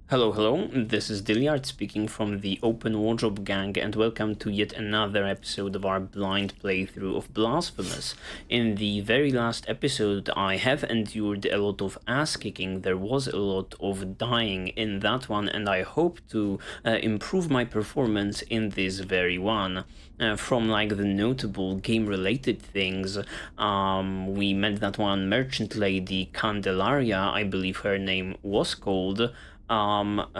Hello, this is Dyliard speaking from the Open Wardrobe Gang, and welcome to yet another episode of our blind playthrough of Blasphemous. In the very last episode, I have endured a lot of ass-kicking. There was a lot of dying in that one, and I hope to improve my performance in this very one. From like the notable game-related things, we met that one merchant lady, Candelaria, I believe her name was called. And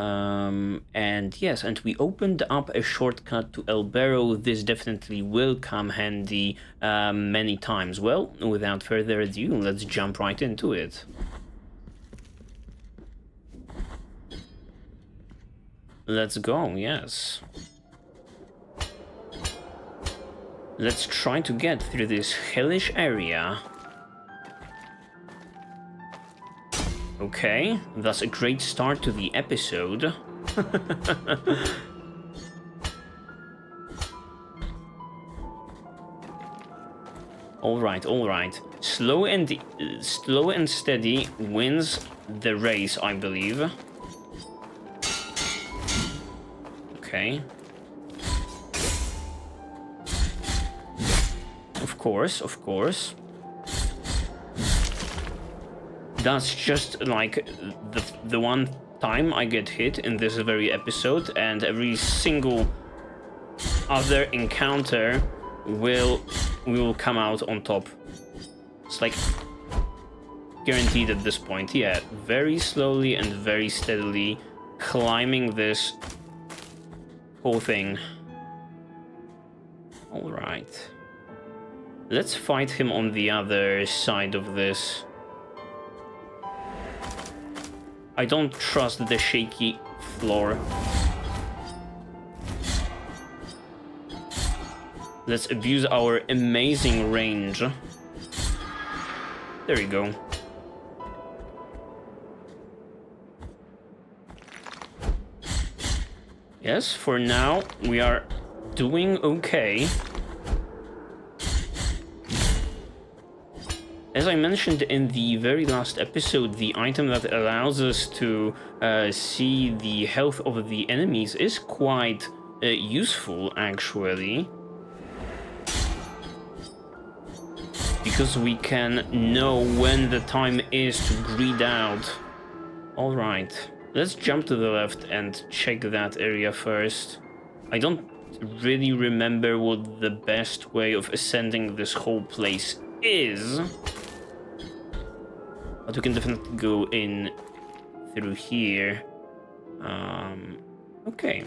yes, and we opened up a shortcut to El Barrow. This definitely will come handy many times. Well, without further ado, let's jump right into it. Let's go, yes. Let's try to get through this hellish area. Okay, that's a great start to the episode. Alright. Slow and steady wins the race, I believe. Okay. Of course. That's just like the one time I get hit in this very episode, and every single other encounter will come out on top. It's like guaranteed at this point. Yeah, very slowly and very steadily climbing this whole thing. All right. Let's fight him on the other side of this. I don't trust the shaky floor. Let's abuse our amazing range. There we go. Yes, for now we are doing okay. As I mentioned in the very last episode, the item that allows us to see the health of the enemies is quite useful, actually. Because we can know when the time is to greed out. Alright, let's jump to the left and check that area first. I don't really remember what the best way of ascending this whole place is. But we can definitely go in through here. Okay.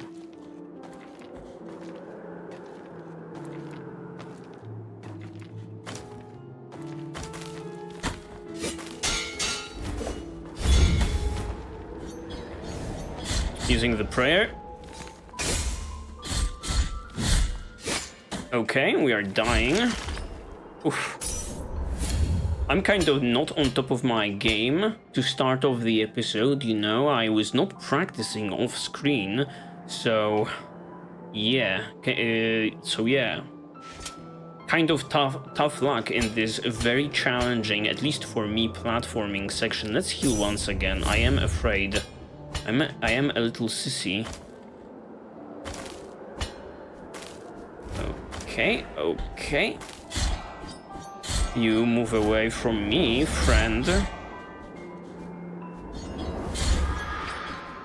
Using the prayer. Okay, we are dying. Oof. I'm kind of not on top of my game to start off the episode, you know. I was not practicing off screen, so yeah. Kind of tough luck in this very challenging, at least for me, platforming section. Let's heal once again. I am afraid. I am a little sissy. Okay. You move away from me, friend.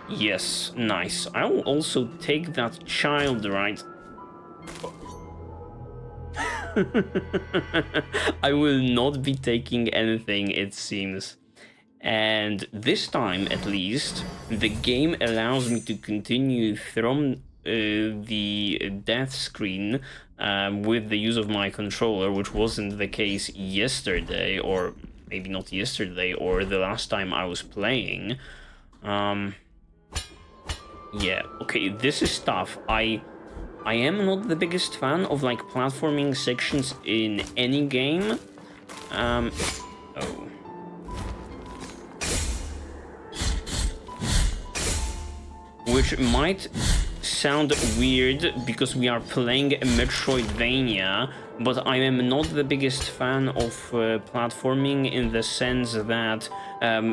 Yes, nice. I will also take that child, right? I will not be taking anything, it seems. And this time, at least, the game allows me to continue from the death screen with the use of my controller, which wasn't the case yesterday, or maybe not yesterday, or the last time I was playing. Yeah, okay, this is tough. I am not the biggest fan of like platforming sections in any game. Which might sound weird because we are playing a Metroidvania, but I am not the biggest fan of platforming in the sense that,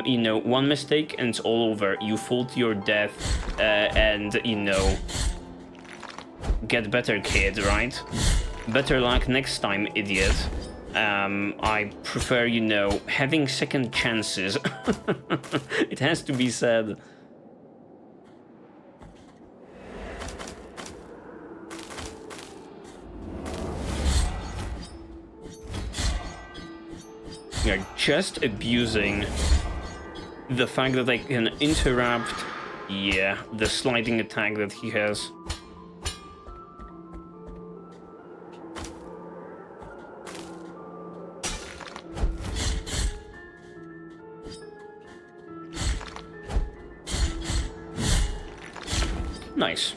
you know, one mistake and it's all over. You fall to your death and, you know, get better, kid, right? Better luck next time, idiot. I prefer, you know, having second chances. It has to be said. We are just abusing the fact that I can interrupt, yeah, the sliding attack that he has. Nice.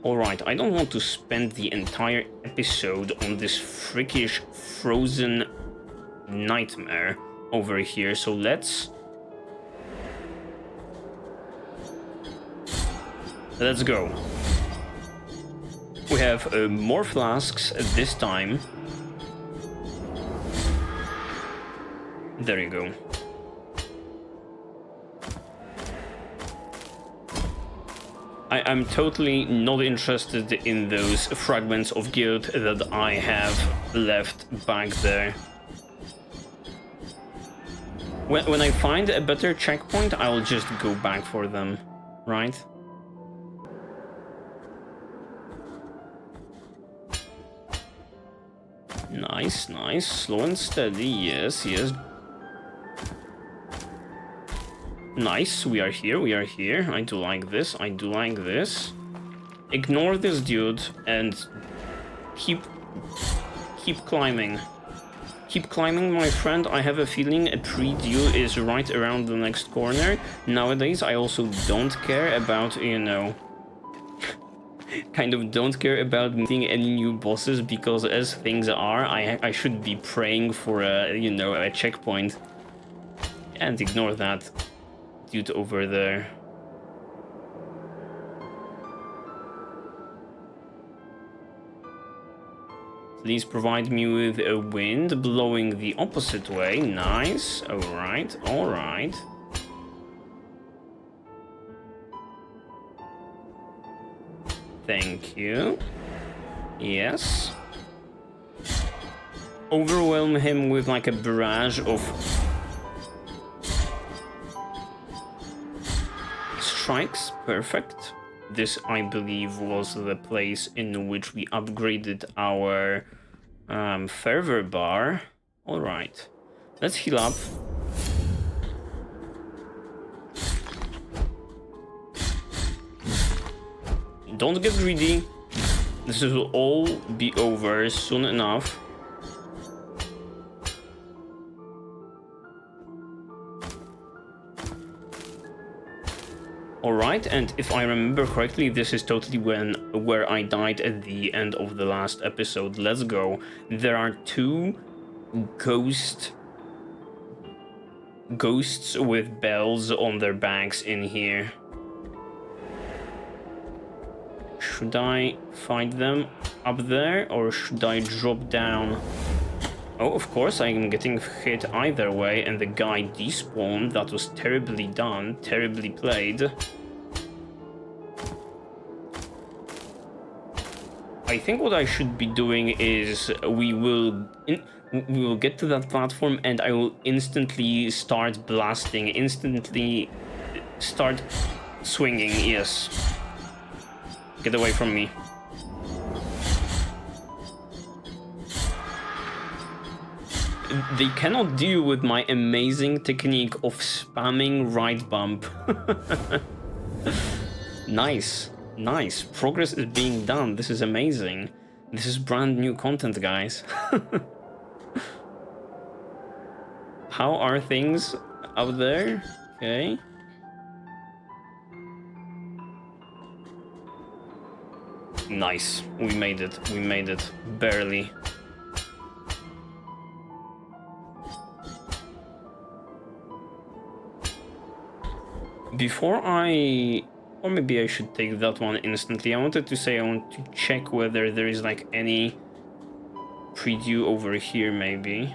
Alright, I don't want to spend the entire episode on this freakish frozen nightmare over here, so let's go. We have more flasks this time. There you go. I'm totally not interested in those fragments of guilt that I have left back there. When I find a better checkpoint, I'll just go back for them, right? Nice, nice. Slow and steady, yes, yes. Nice, we are here, we are here. I do like this, I do like this. Ignore this dude and keep climbing. Keep climbing, my friend. I have a feeling a pre-due is right around the next corner. Nowadays, I also don't care about, you know... kind of don't care about meeting any new bosses, because as things are, I should be praying for a, you know, a checkpoint. And ignore that dude over there. Please provide me with a wind blowing the opposite way. Nice. Alright, alright. Thank you. Yes. Overwhelm him with like a barrage of strikes. Perfect. This, I believe, was the place in which we upgraded our fervor bar. Alright. Let's heal up. Don't get greedy. This will all be over soon enough. Alright, and if I remember correctly, this is totally where I died at the end of the last episode. Let's go. There are two ghosts with bells on their backs in here. Should I find them up there, or should I drop down? Oh, of course, I'm getting hit either way, and the guy despawned. That was terribly done, terribly played. I think what I should be doing is we will get to that platform, and I will instantly start blasting, instantly start swinging. Yes. Get away from me. They cannot deal with my amazing technique of spamming right bump. Nice, nice. Progress is being done. This is amazing. This is brand new content, guys. How are things out there? Okay. Nice. We made it. We made it. Barely. Before I Or maybe I should take that one instantly. I wanted to say I want to check whether there is like any preview over here maybe.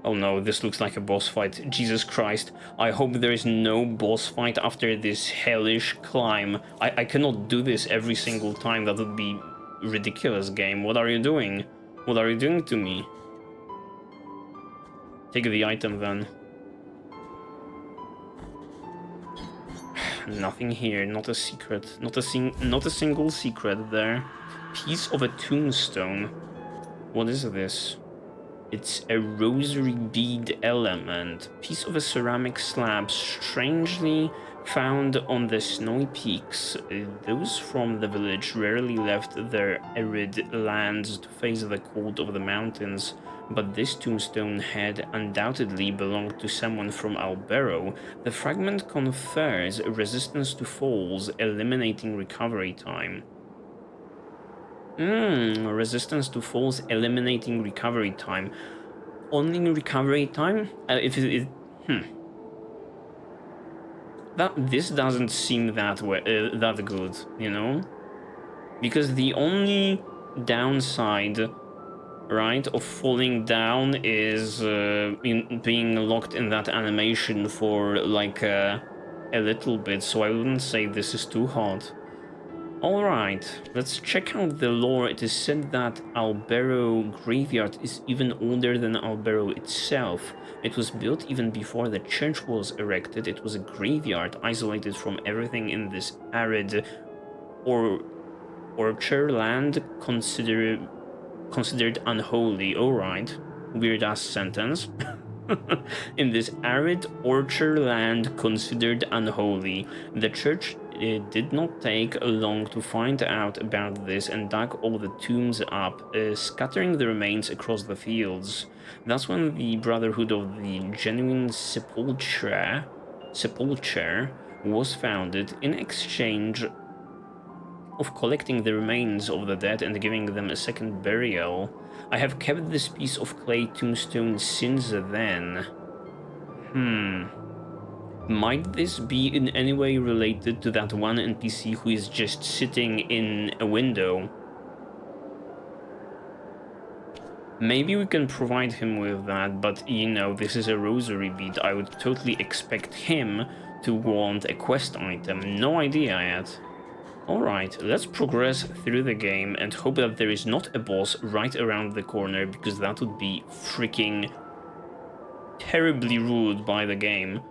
Oh no, this looks like a boss fight. Jesus Christ. I hope there is no boss fight after this hellish climb. I cannot do this every single time. That would be ridiculous, game. What are you doing? What are you doing to me? Take the item then. Nothing here, not a secret. Not a single secret there. Piece of a tombstone. What is this? It's a rosary bead element. Piece of a ceramic slab strangely found on the snowy peaks. Those from the village rarely left their arid lands to face the cold of the mountains, but this tombstone had undoubtedly belonged to someone from Albero. The fragment confers resistance to falls, eliminating recovery time. Resistance to falls, eliminating recovery time. Only recovery time? This doesn't seem that that good, you know? Because the only downside, right, of falling down is being locked in that animation for like a little bit, so I wouldn't say this is too hard. Alright, let's check out the lore. It is said that Albero Graveyard is even older than Albero itself. It was built even before the church was erected. It was a graveyard isolated from everything in this arid orchard land considered unholy. Alright, weird ass sentence. In this arid orchard land considered unholy. The church did not take long to find out about this and dug all the tombs up, scattering the remains across the fields. That's when the Brotherhood of the Genuine Sepulchre was founded in exchange of collecting the remains of the dead and giving them a second burial. I have kept this piece of clay tombstone since then. Might this be in any way related to that one NPC who is just sitting in a window? Maybe we can provide him with that, but you know, this is a rosary bead. I would totally expect him to want a quest item. No idea yet. Alright, let's progress through the game and hope that there is not a boss right around the corner, because that would be freaking terribly rude by the game.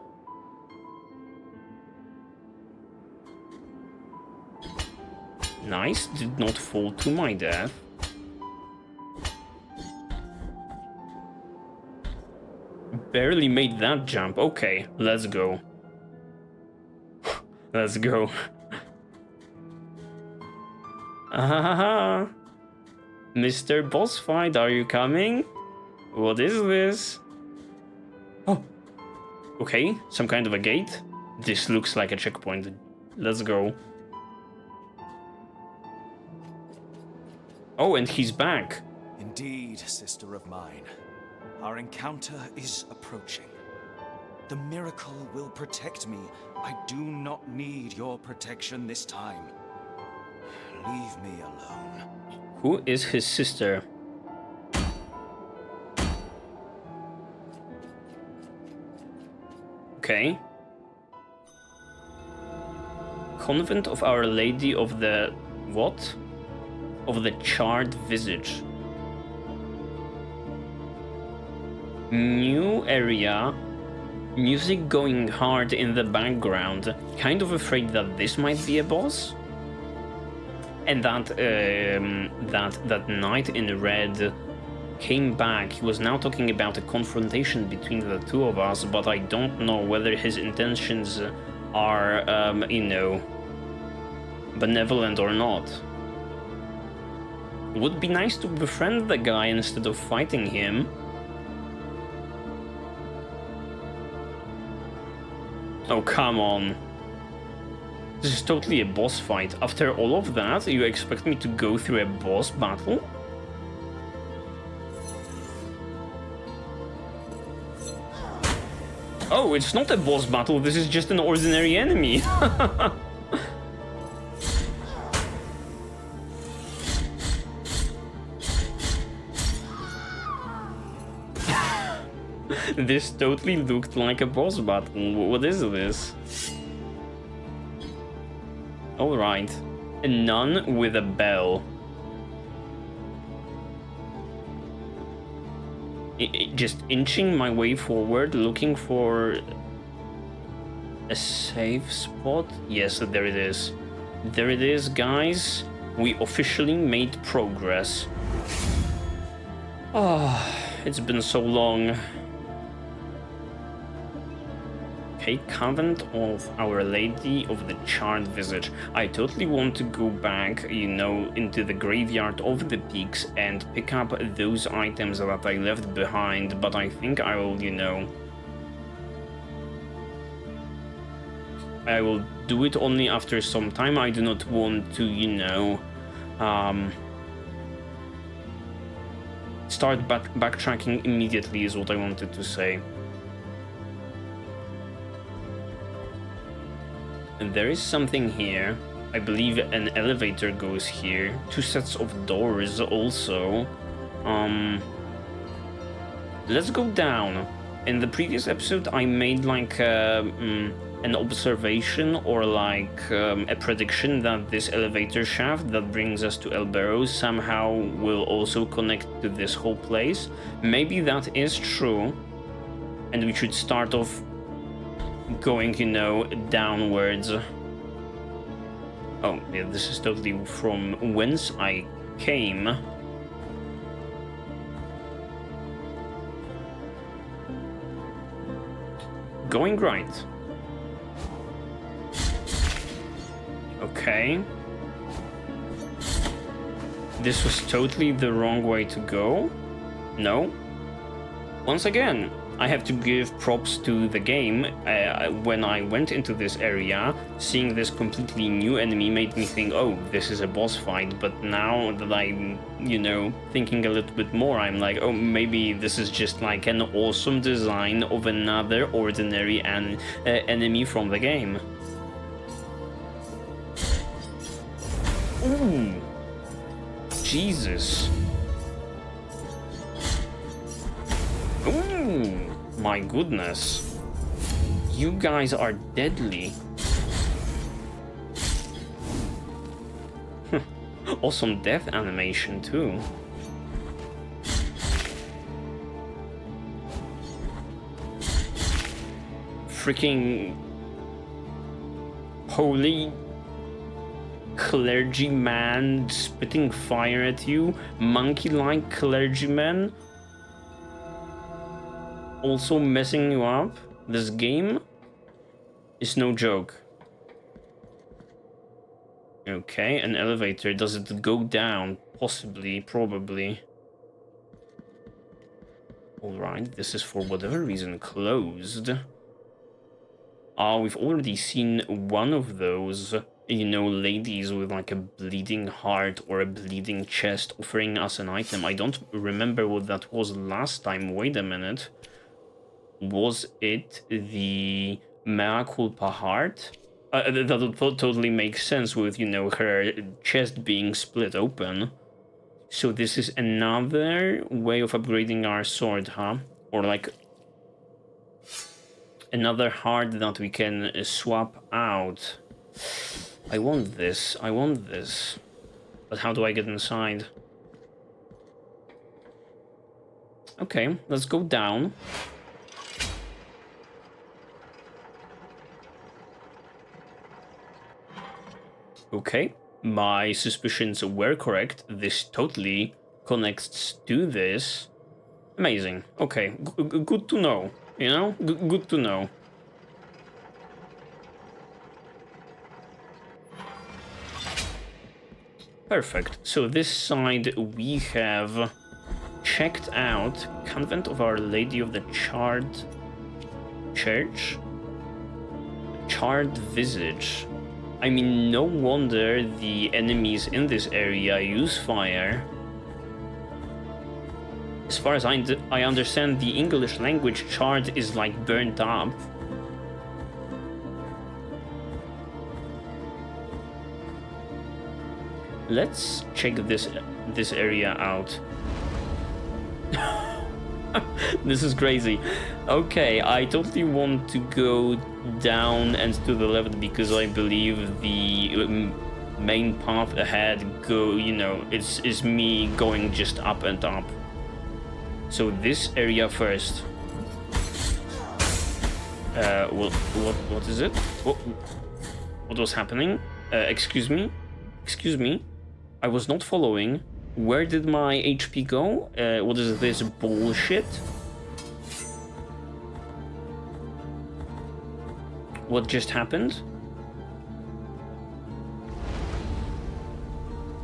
Nice, did not fall to my death. Barely made that jump. Okay, let's go. Let's go. Mr. Boss Fight, are you coming? What is this? Oh, okay, some kind of a gate. This looks like a checkpoint. Let's go. Oh, and he's back. Indeed, sister of mine. Our encounter is approaching. The miracle will protect me. I do not need your protection this time. Leave me alone. Who is his sister? Okay. Convent of Our Lady of the... what? Of the Charred Visage. New area. Music going hard in the background. Kind of afraid that this might be a boss? And that that knight in red came back. He was now talking about a confrontation between the two of us, but I don't know whether his intentions are, you know, benevolent or not. Would be nice to befriend the guy instead of fighting him. Oh, come on. This is totally a boss fight. After all of that, you expect me to go through a boss battle? Oh, it's not a boss battle, this is just an ordinary enemy. This totally looked like a boss battle. What is this? Alright. A nun with a bell. Just inching my way forward, looking for a safe spot. Yes, there it is. There it is, guys. We officially made progress. Oh, it's been so long. Okay, Convent of Our Lady of the Charred Visage. I totally want to go back, you know, into the Graveyard of the Peaks and pick up those items that I left behind, but I think I will, you know... I will do it only after some time. I do not want to, you know... start backtracking immediately is what I wanted to say. And there is something here. I believe an elevator goes here. 2 sets of doors also. Let's go down. In the previous episode, I made like an observation or like a prediction that this elevator shaft that brings us to El Barrows somehow will also connect to this whole place. Maybe that is true, and we should start off going, you know, downwards. Oh, yeah, this is totally from whence I came. Going right. Okay. This was totally the wrong way to go. No. Once again, I have to give props to the game. When I went into this area, seeing this completely new enemy made me think, oh, this is a boss fight. But now that I'm, you know, thinking a little bit more, I'm like, oh, maybe this is just like an awesome design of another ordinary enemy from the game. Ooh. Jesus. Ooh, my goodness. You guys are deadly. Awesome death animation too. Freaking holy clergyman spitting fire at you. Monkey-like clergyman also messing you up. This game is no joke. Okay, an elevator. Does it go down? Possibly, probably. Alright, this is for whatever reason closed. Ah, we've already seen one of those, you know, ladies with like a bleeding heart or a bleeding chest offering us an item. I don't remember what that was last time. Wait a minute. Was it the Mea Culpa heart? That would totally make sense with, you know, her chest being split open. So this is another way of upgrading our sword, huh? Or like another heart that we can swap out. I want this. I want this. But how do I get inside? Okay, let's go down. Okay, my suspicions were correct. This totally connects to this. Amazing. Okay, good to know. You know, good to know. Perfect. So this side we have checked out Convent of Our Lady of the Charred Church. Charred Visage. I mean, no wonder the enemies in this area use fire. As far as I understand, the English language charred is like burnt up. Let's check this area out. This is crazy. Okay, I totally want to go down and to the left because I believe the main path ahead is me going just up and up. So this area first. What is it? What was happening? Excuse me? Excuse me? I was not following. Where did my HP go? What is this bullshit? What just happened?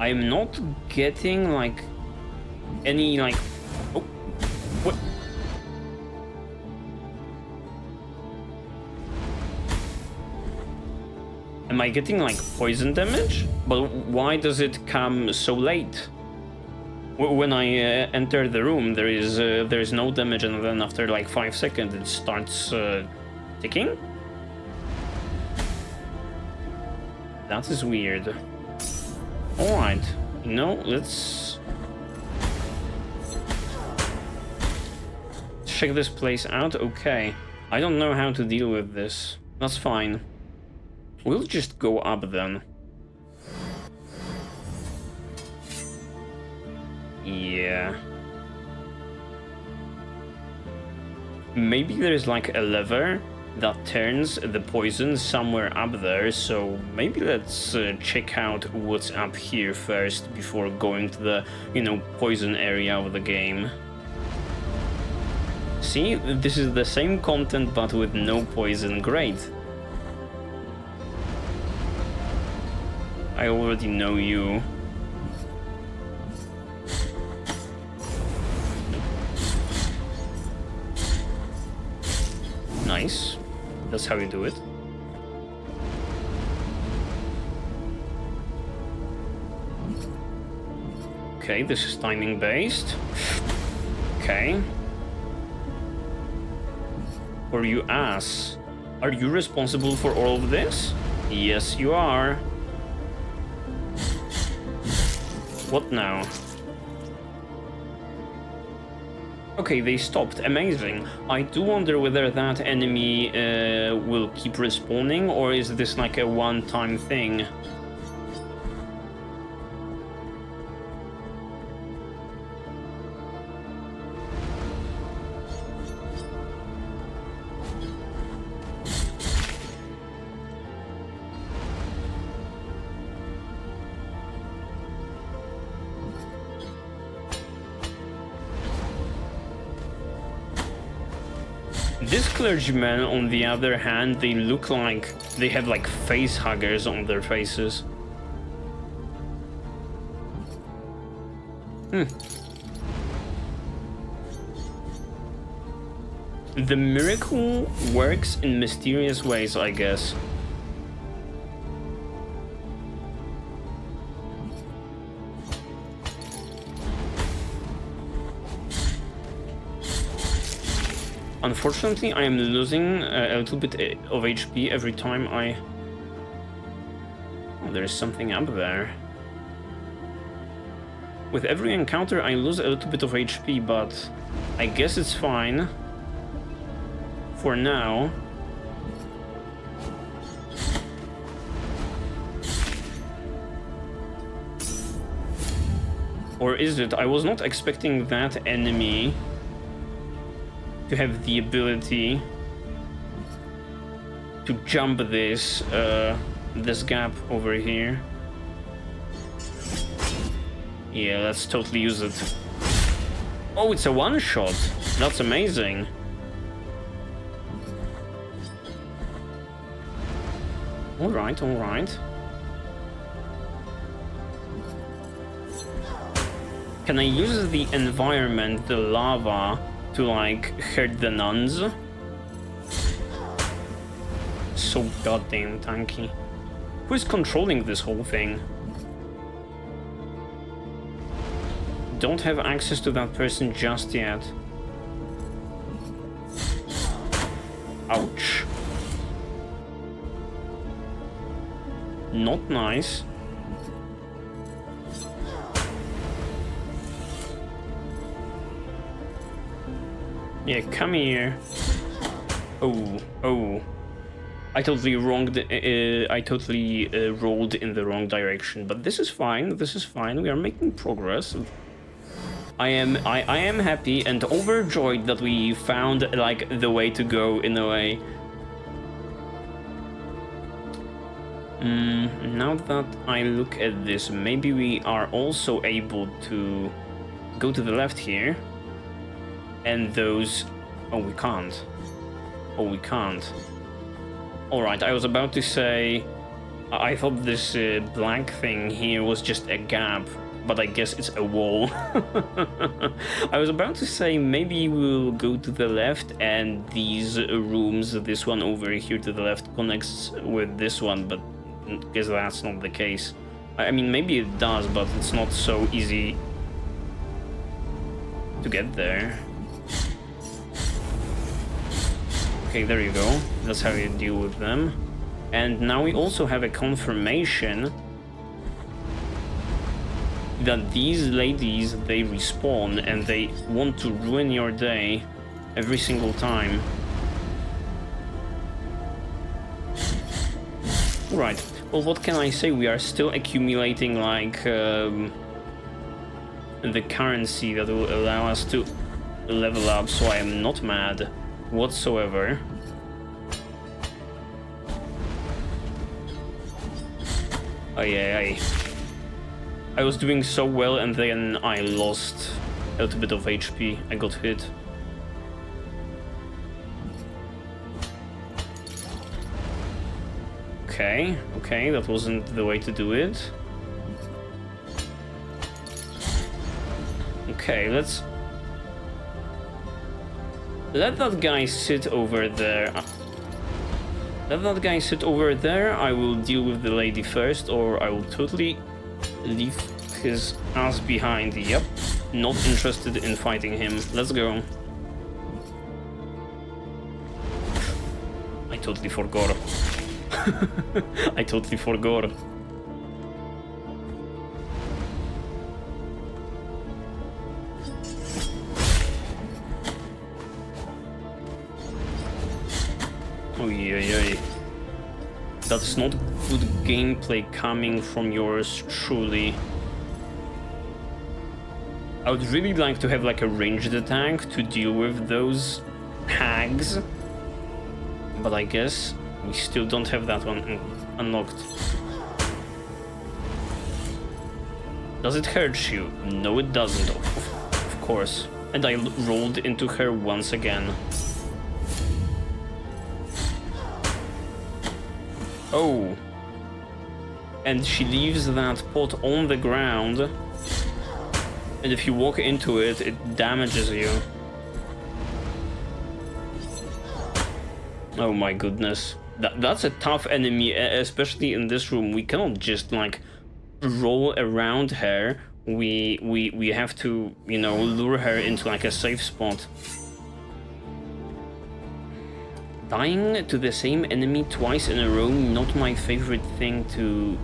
I'm not getting like any like... Oh, what? Am I getting like poison damage? But why does it come so late? When I enter the room, there is no damage, and then after like 5 seconds, it starts ticking. That is weird. All right, let's check this place out. Okay, I don't know how to deal with this. That's fine. We'll just go up then. Yeah. Maybe there's like a lever that turns the poison somewhere up there, so maybe let's check out what's up here first before going to the, poison area of the game. See, this is the same content but with no poison. Great. I already know you. Nice. That's how you do it. Okay, this is timing based. Okay. Or you ass. Are you responsible for all of this? Yes, you are. What now? Okay, they stopped. Amazing. I do wonder whether that enemy will keep respawning, or is this like a one-time thing? This clergyman, on the other hand, they look like they have like face huggers on their faces. The miracle works in mysterious ways, I guess. Unfortunately, I am losing a little bit of HP every time I... Oh, there's something up there. With every encounter, I lose a little bit of HP, but I guess it's fine. For now. Or is it? I was not expecting that enemy to have the ability to jump this this gap over here. Yeah, let's totally use it. Oh, it's a one-shot. That's amazing. All right, all right. Can I use the environment, the lava, to like hurt the nuns? So goddamn tanky. Who is controlling this whole thing? Don't have access to that person just yet. Ouch. Not nice. Yeah, come here. Oh. I totally wronged. I totally rolled in the wrong direction, but this is fine. This is fine. We are making progress. I am happy and overjoyed that we found like the way to go in a way. Now that I look at this, maybe we are also able to go to the left here. And those... Oh, we can't. Oh, we can't. Alright, I was about to say... I thought this black thing here was just a gap, but I guess it's a wall. I was about to say maybe we'll go to the left and these rooms, this one over here to the left connects with this one, but I guess that's not the case. I mean, maybe it does, but it's not so easy to get there. Okay, there you go. That's how you deal with them. And now we also have a confirmation that these ladies, they respawn and they want to ruin your day every single time. Right. Well, what can I say? We are still accumulating like the currency that will allow us to level up, so I am not mad whatsoever. I was doing so well and then I lost a little bit of HP. I got hit. Okay, that wasn't the way to do it. Okay, let's... Let that guy sit over there. Let that guy sit over there. I will deal with the lady first, or I will totally leave his ass behind. Yep, not interested in fighting him. Let's go. I totally forgot. I totally forgot. Oh yeah. That's not good gameplay coming from yours truly. I would really like to have like a ranged attack to deal with those hags, but I guess we still don't have that one unlocked. Does it hurt you? No, it doesn't, of course. And I rolled into her once again. Oh. And she leaves that pot on the ground. And if you walk into it, it damages you. Oh my goodness. That's a tough enemy, especially in this room. We cannot just like roll around her. We have to, you know, lure her into like a safe spot. Dying to the same enemy twice in a row, not my favorite thing to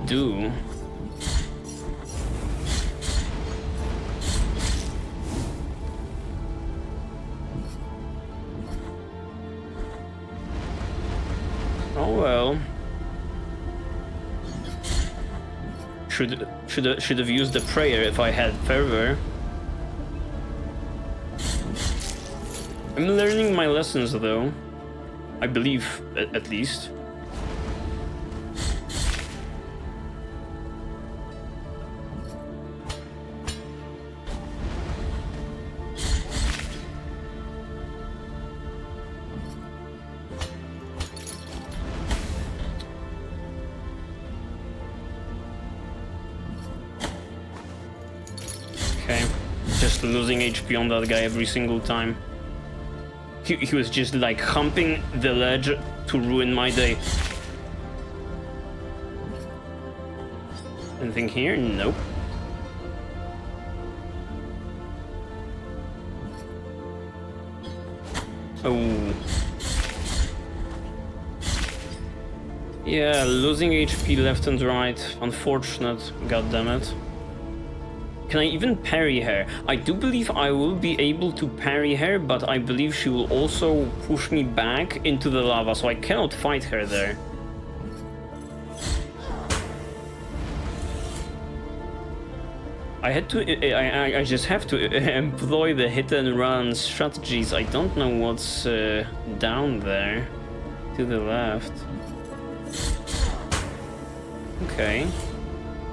do. Oh well. Should have used the prayer if I had fervor. I'm learning my lessons though. I believe, at least. Okay, just losing HP on that guy every single time. He was just like humping the ledge to ruin my day. Anything here? Nope. Oh. Yeah, losing HP left and right. Unfortunate. God damn it. can I even parry her? I do believe I will be able to parry her, but I believe she will also push me back into the lava, so I cannot fight her there. I just have to employ the hit and run strategies. I don't know what's down there to the left. Okay.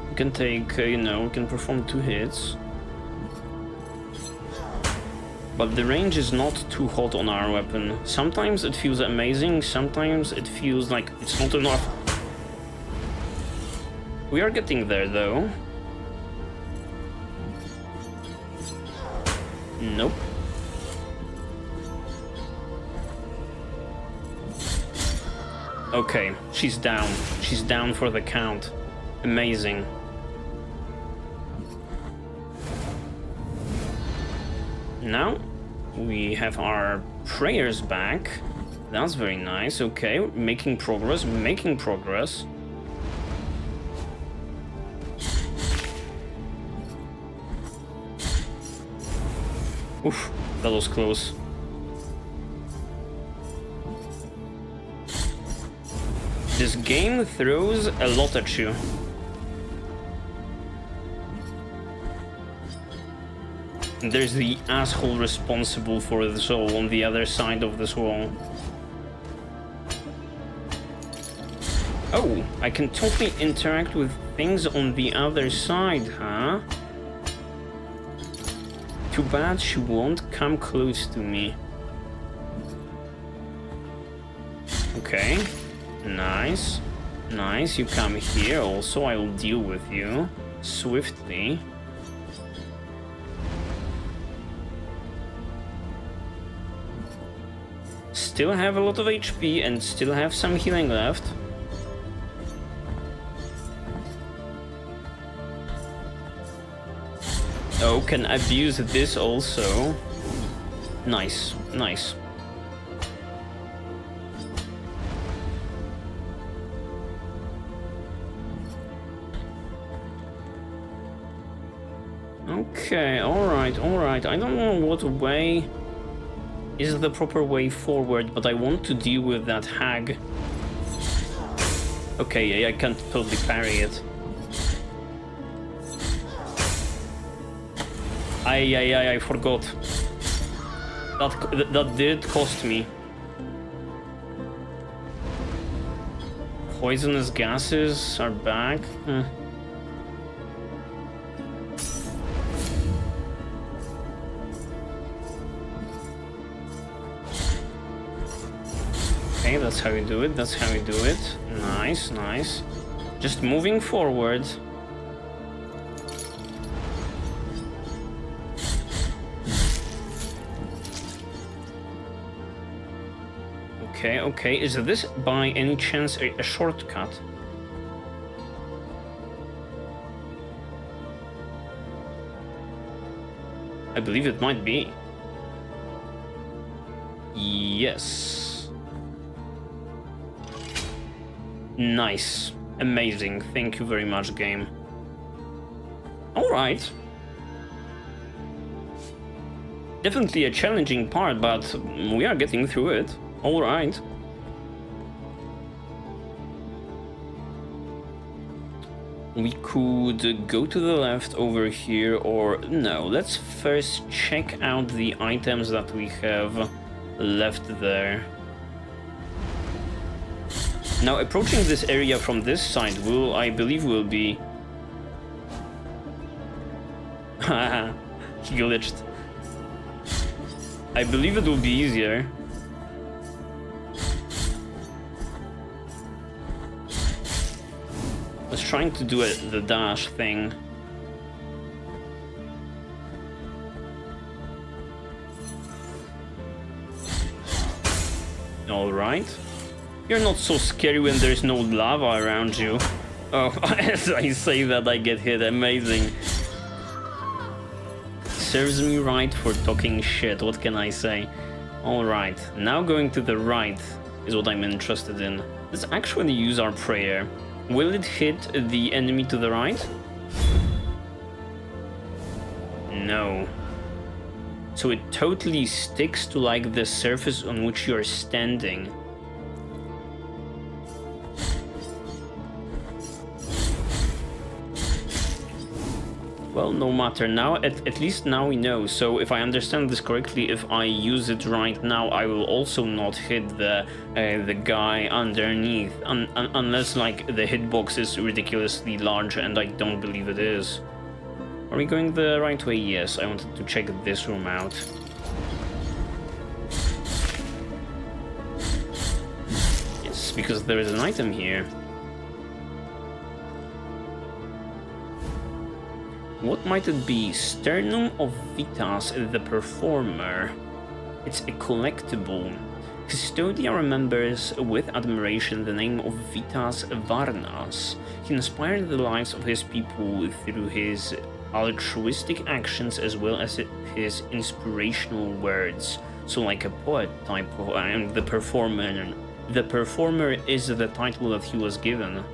We can take, you know, we can perform 2 hits. But the range is not too hot on our weapon. Sometimes it feels amazing, sometimes it feels like it's not enough. We are getting there though. Nope. Okay, she's down. She's down for the count. Amazing. Now we have our prayers back. That's very nice. Okay, making progress, making progress. Oof, that was close. This game throws a lot at you. There's the asshole responsible for the soul on the other side of this wall. Oh, I can totally interact with things on the other side, huh? Too bad she won't come close to me. Okay, nice. Nice, you come here also, I will deal with you swiftly. Still have a lot of HP and still have some healing left. Oh, can abuse this also. Nice, nice. Okay, alright, alright. I don't know what way is the proper way forward, but I want to deal with that hag. Okay, yeah, I can't totally parry it. I forgot. That did cost me. Poisonous gases are back. Okay, that's how you do it, that's how you do it. Nice, nice. Just moving forward. Okay, okay. Is this by any chance a shortcut? I believe it might be. Yes. Nice. Amazing. Thank you very much, game. Alright. Definitely a challenging part, but we are getting through it. Alright. We could go to the left over here, or no, let's first check out the items that we have left there. Now, approaching this area from this side will, I believe, will be... Haha, glitched. I believe it will be easier. I was trying to do the dash thing. Alright. You're not so scary when there's no lava around you. Oh, as I say that, I get hit. Amazing. Serves me right for talking shit, what can I say? Alright, now going to the right is what I'm interested in. Let's actually use our prayer. Will it hit the enemy to the right? No. So it totally sticks to like the surface on which you're standing. Well, no matter now, at least now we know. So if I understand this correctly, if I use it right now, I will also not hit the guy underneath, unless like the hitbox is ridiculously large, and I don't believe it is. Are we going the right way? Yes, I wanted to check this room out. Yes, because there is an item here. What might it be? Sternum of Vitas, the Performer. It's a collectible. Custodia remembers with admiration the name of Vitas Varnas. He inspired the lives of his people through his altruistic actions as well as his inspirational words. So like a poet type of... and the Performer. The Performer is the title that he was given.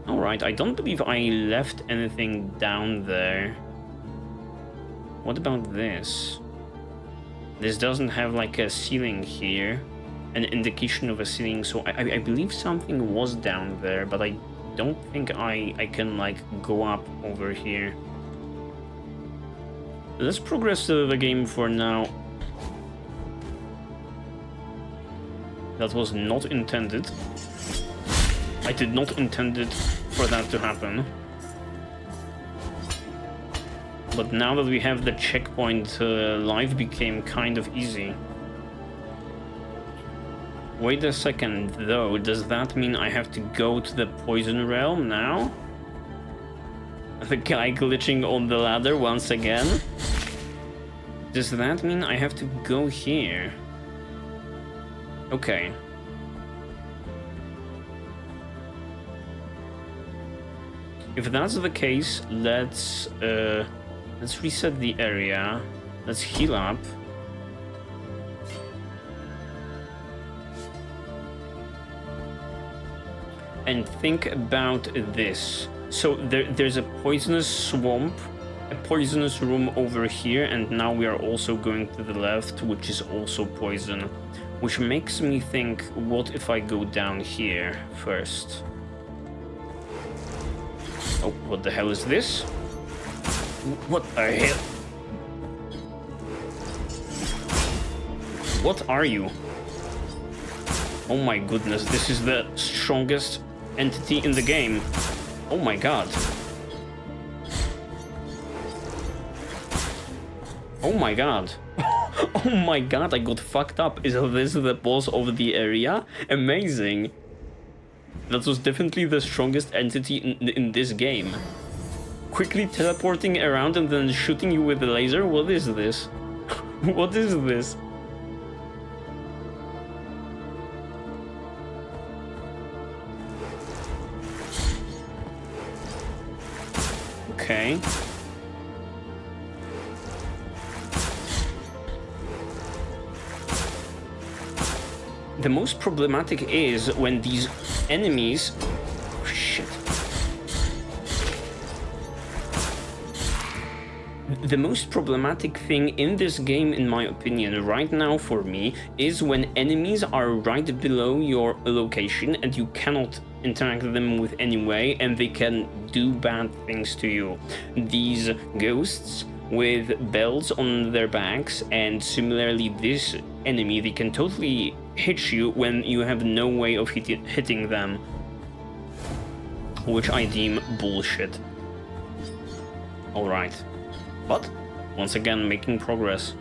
Alright, I don't believe I left anything down there. What about this? This doesn't have like a ceiling here. An indication of a ceiling, so I believe something was down there, but I don't think I can like go up over here. Let's progress to the game for now. That was not intended. I did not intend it for that to happen. But now that we have the checkpoint, life became kind of easy. Wait a second, though. Does that mean I have to go to the poison realm now? The guy glitching on the ladder once again? Does that mean I have to go here? Okay. If that's the case, let's reset the area. Let's heal up. And think about this. So there's a poisonous swamp, a poisonous room over here, and now we are also going to the left, which is also poison. Which makes me think, what if I go down here first? Oh, what the hell is this? What the hell? What are you? Oh my goodness, this is the strongest entity in the game. Oh my god. Oh my god. Oh my god, I got fucked up. Is this the boss of the area? Amazing. That was definitely the strongest entity in this game. Quickly teleporting around and then shooting you with a laser? What is this? What is this? Okay. The most problematic is when these enemies... Oh, shit. The most problematic thing in this game, in my opinion, right now for me, is when enemies are right below your location and you cannot interact with them with any way, and they can do bad things to you. These ghosts with bells on their backs, and similarly this enemy, they can totally hit you when you have no way of hitting them, which I deem bullshit. Alright, but once again making progress.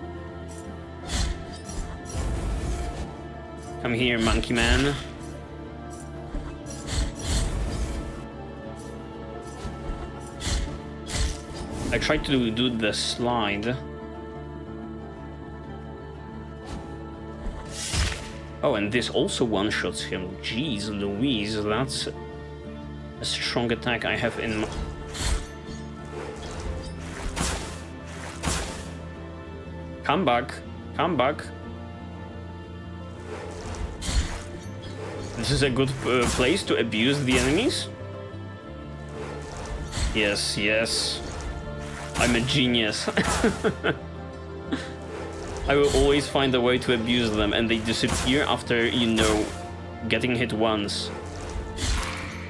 Come here, monkey man. I tried to do the slide. Oh, and this also one-shots him. Jeez Louise, that's a strong attack I have in my... Come back, come back. This is a good place to abuse the enemies. Yes, yes. I'm a genius. I will always find a way to abuse them, and they disappear after, you know, getting hit once.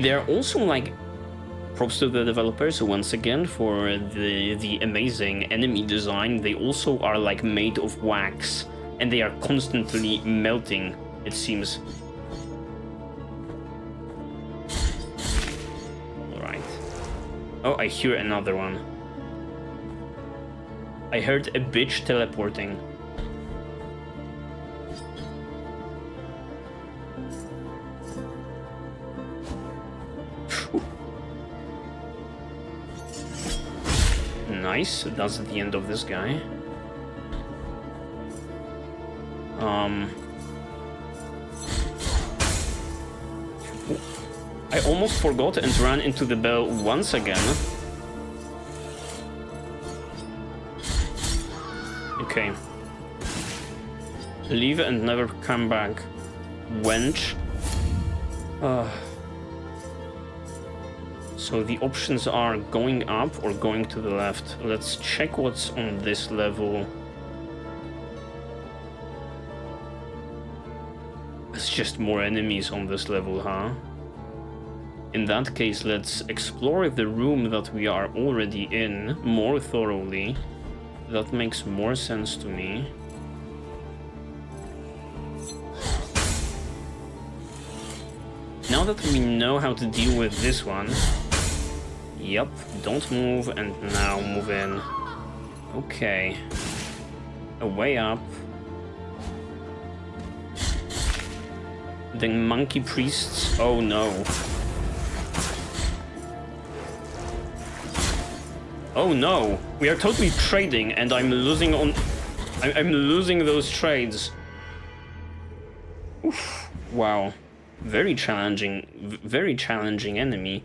They're also like, props to the developers once again for the amazing enemy design. They also are like made of wax, and they are constantly melting, it seems. Alright. Oh, I hear another one. I heard a bitch teleporting. Nice, that's the end of this guy. I almost forgot and ran into the bell once again. Okay. Leave and never come back. Wench. So the options are going up or going to the left. Let's check what's on this level. It's just more enemies on this level, huh? In that case, let's explore the room that we are already in more thoroughly. That makes more sense to me. Now that we know how to deal with this one... Yep, don't move, and now move in. Okay. A way up. The monkey priests... Oh no. Oh no! We are totally trading, and I'm losing on... I'm losing those trades. Oof. Wow. Very challenging enemy.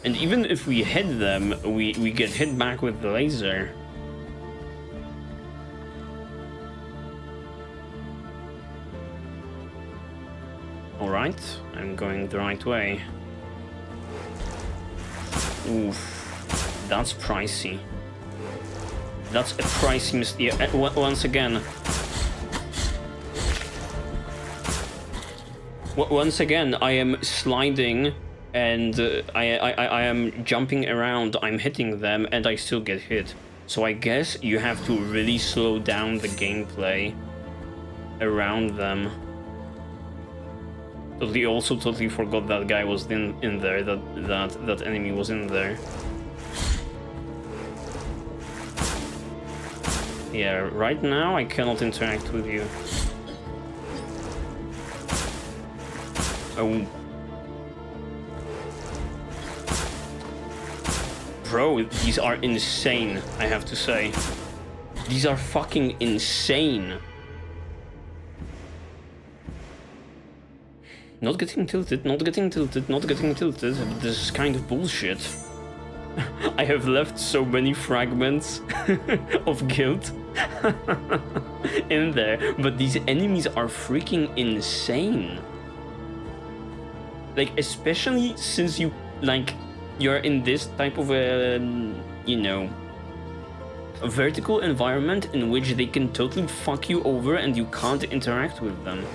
And even if we hit them, we get hit back with the laser. Alright, I'm going the right way. Oof. That's pricey. That's a pricey mistake. Yeah, once again. Once again, I am sliding and I am jumping around. I'm hitting them and I still get hit. So I guess you have to really slow down the gameplay around them. Totally forgot that guy was in there. That enemy was in there. Yeah, right now I cannot interact with you. Oh. Bro, these are insane, I have to say. These are fucking insane. Not getting tilted, not getting tilted, not getting tilted. This is kind of bullshit. I have left so many fragments of guilt in there, but these enemies are freaking insane. Like, especially since you're in this type of a, you know, a vertical environment in which they can totally fuck you over and you can't interact with them.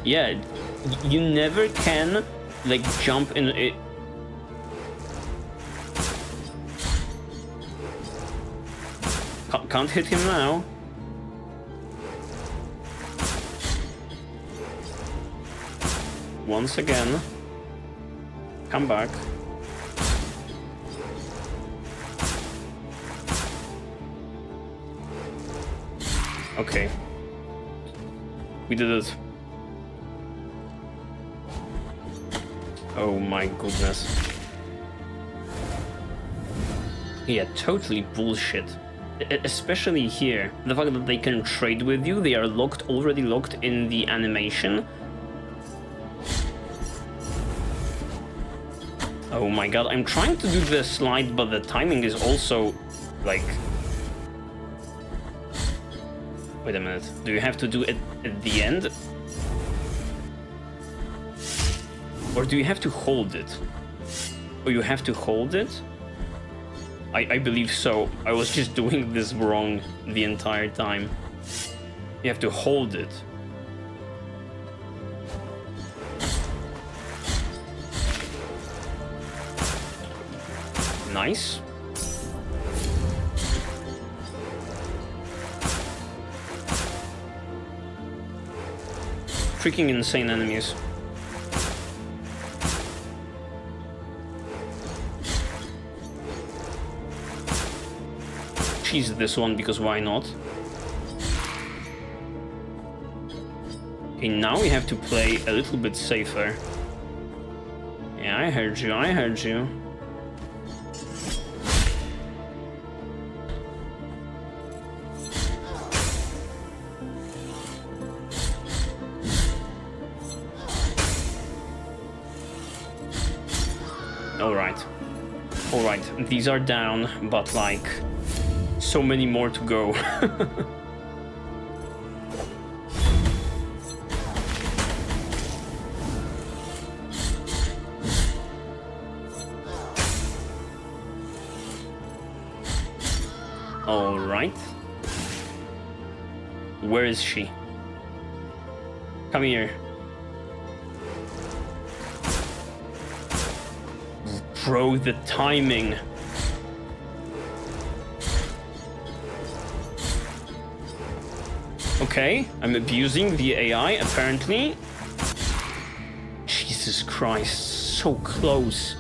Yeah, you never can, like, jump in it. Can't hit him now. Once again. Come back. Okay. We did it. Oh my goodness. Yeah, totally bullshit. Especially here, the fact that they can trade with you, they are already locked in the animation. Oh my god, I'm trying to do the slide, but the timing is also, like... Wait a minute, do you have to do it at the end? Or do you have to hold it? Oh, you have to hold it? I believe so. I was just doing this wrong the entire time. You have to hold it. Nice. Freaking insane enemies. Cheese this one because why not? Okay, now we have to play a little bit safer. Yeah, I heard you, I heard you. Alright, these are down, but like, so many more to go. Alright. Where is she? Come here. Bro, the timing. Okay, I'm abusing the AI, apparently. Jesus Christ, so close.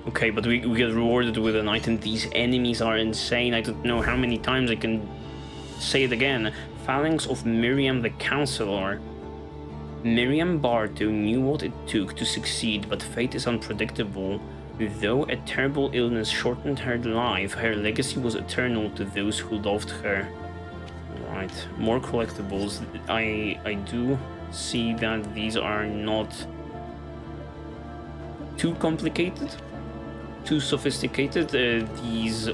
Okay, but we get rewarded with an item. These enemies are insane. I don't know how many times I can say it again. Phalanx of Miriam the Counselor. Miriam Bartow knew what it took to succeed, but fate is unpredictable. Though a terrible illness shortened her life, her legacy was eternal to those who loved her. Right, more collectibles. I do see that these are not too complicated, too sophisticated. These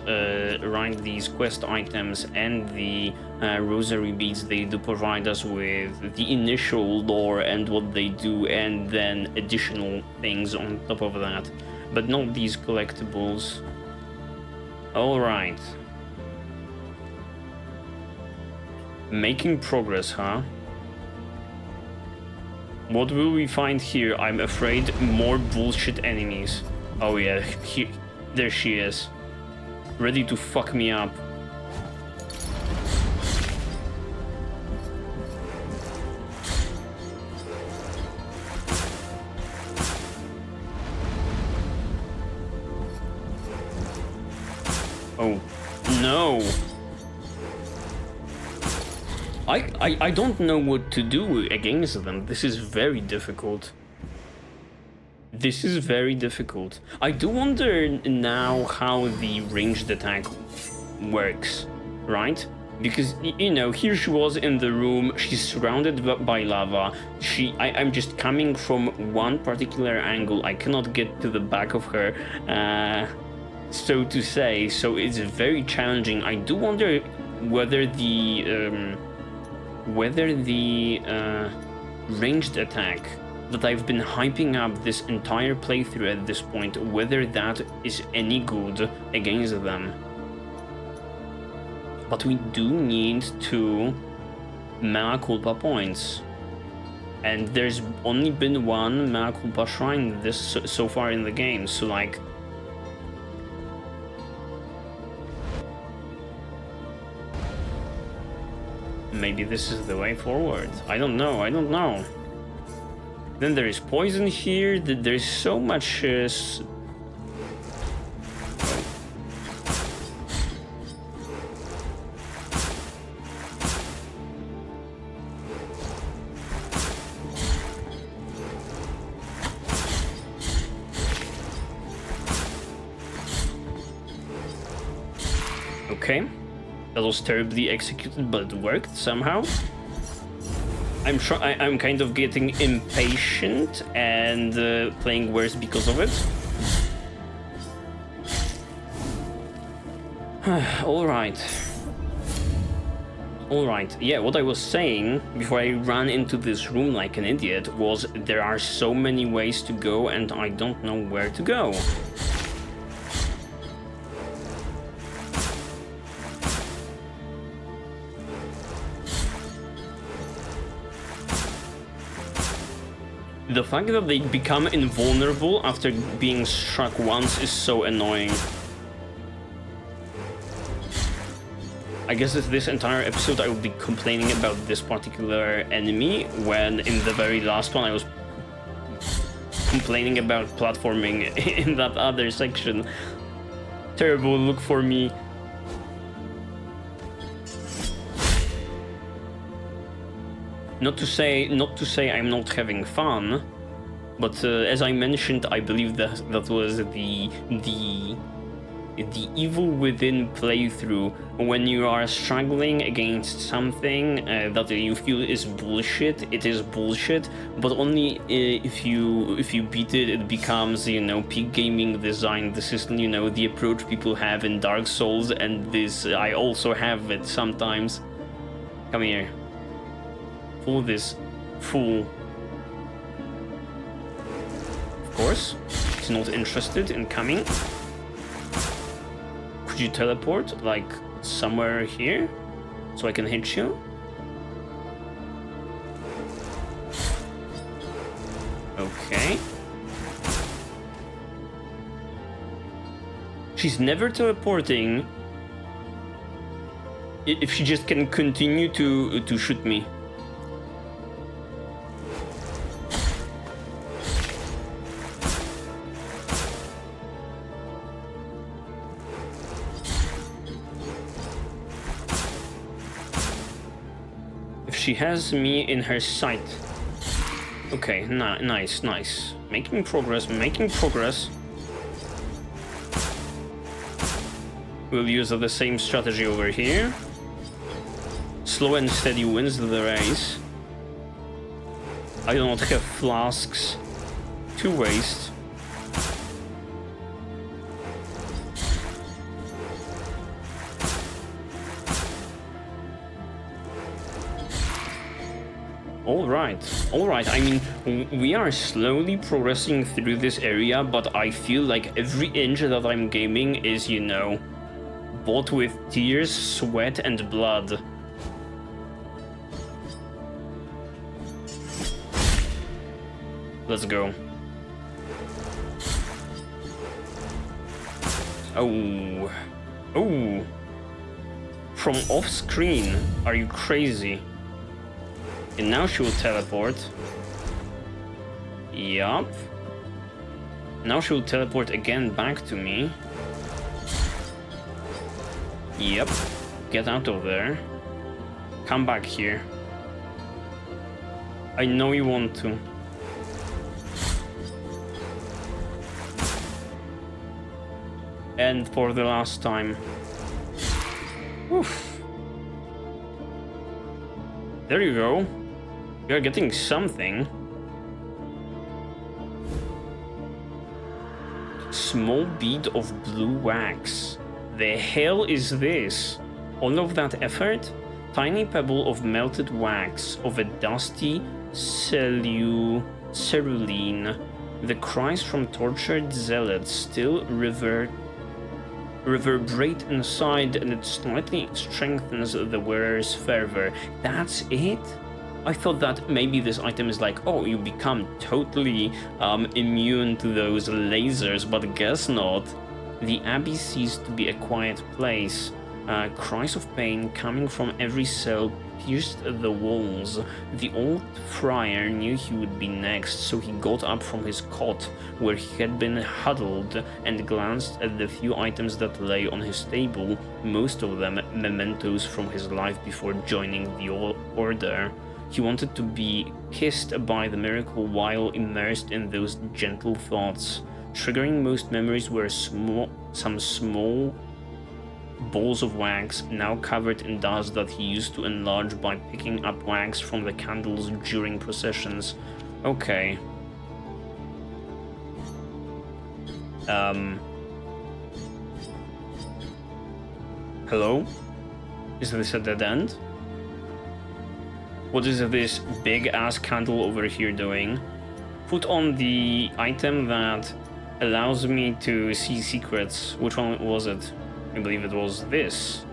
quest items and the rosary beads, they do provide us with the initial lore and what they do, and then additional things on top of that, but not these collectibles. All right. Making progress, huh? What will we find here? I'm afraid more bullshit enemies. Oh yeah, there she is. Ready to fuck me up. Oh, no. I don't know what to do against them. This is very difficult. This is very difficult. I do wonder now how the ranged attack works, right? Because, you know, here she was in the room, she's surrounded by lava. I'm just coming from one particular angle. I cannot get to the back of her, so to say. So it's very challenging. I do wonder whether the ranged attack that I've been hyping up this entire playthrough at this point, whether that is any good against them. But we do need 2 Mea Culpa points. And there's only been 1 Mea Culpa shrine so far in the game, so like... Maybe this is the way forward. I don't know. Then there is poison here. There's so much... Okay. That was terribly executed, but it worked somehow. I'm kind of getting impatient and playing worse because of it. All right. Alright, yeah, what I was saying before I ran into this room like an idiot was there are so many ways to go and I don't know where to go. The fact that they become invulnerable after being struck once is so annoying. I guess this entire episode I will be complaining about this particular enemy, when in the very last one I was complaining about platforming in that other section. Terrible look for me. Not to say I'm not having fun, but as I mentioned, I believe that was the evil within playthrough, when you are struggling against something that you feel is bullshit. It is bullshit, but only if you beat it, it becomes, you know, peak gaming design. This is, you know, the approach people have in Dark Souls, and this I also have it sometimes. Come here. Pull this fool. Of course, he's not interested in coming. Could you teleport, like, somewhere here? So I can hit you? Okay. She's never teleporting. If she just can continue to shoot me. She has me in her sight. Okay, nice. Making progress. We'll use the same strategy over here. Slow and steady wins the race. I do not have flasks to waste. Alright, I mean, we are slowly progressing through this area, but I feel like every inch that I'm gaming is, you know, bought with tears, sweat, and blood. Let's go. Oh. From off screen? Are you crazy? And now she will teleport. Yup. Now she will teleport again back to me. Yep. Get out of there. Come back here. I know you want to. And for the last time. Oof. There you go. You're getting something. Small bead of blue wax. The hell is this? All of that effort? Tiny pebble of melted wax of a dusty cerulean. The cries from tortured zealots still reverberate inside, and it slightly strengthens the wearer's fervor. That's it? I thought that maybe this item is like, oh, you become totally immune to those lasers, but guess not. The abbey ceased to be a quiet place. Cries of pain coming from every cell pierced the walls. The old friar knew he would be next, so he got up from his cot, where he had been huddled, and glanced at the few items that lay on his table, most of them mementos from his life before joining the order. He wanted to be kissed by the miracle while immersed in those gentle thoughts. Triggering most memories were some small balls of wax, now covered in dust, that he used to enlarge by picking up wax from the candles during processions. Okay. Hello? Is this a dead end? What is this big ass candle over here doing? Put on the item that allows me to see secrets. Which one was it? I believe it was this.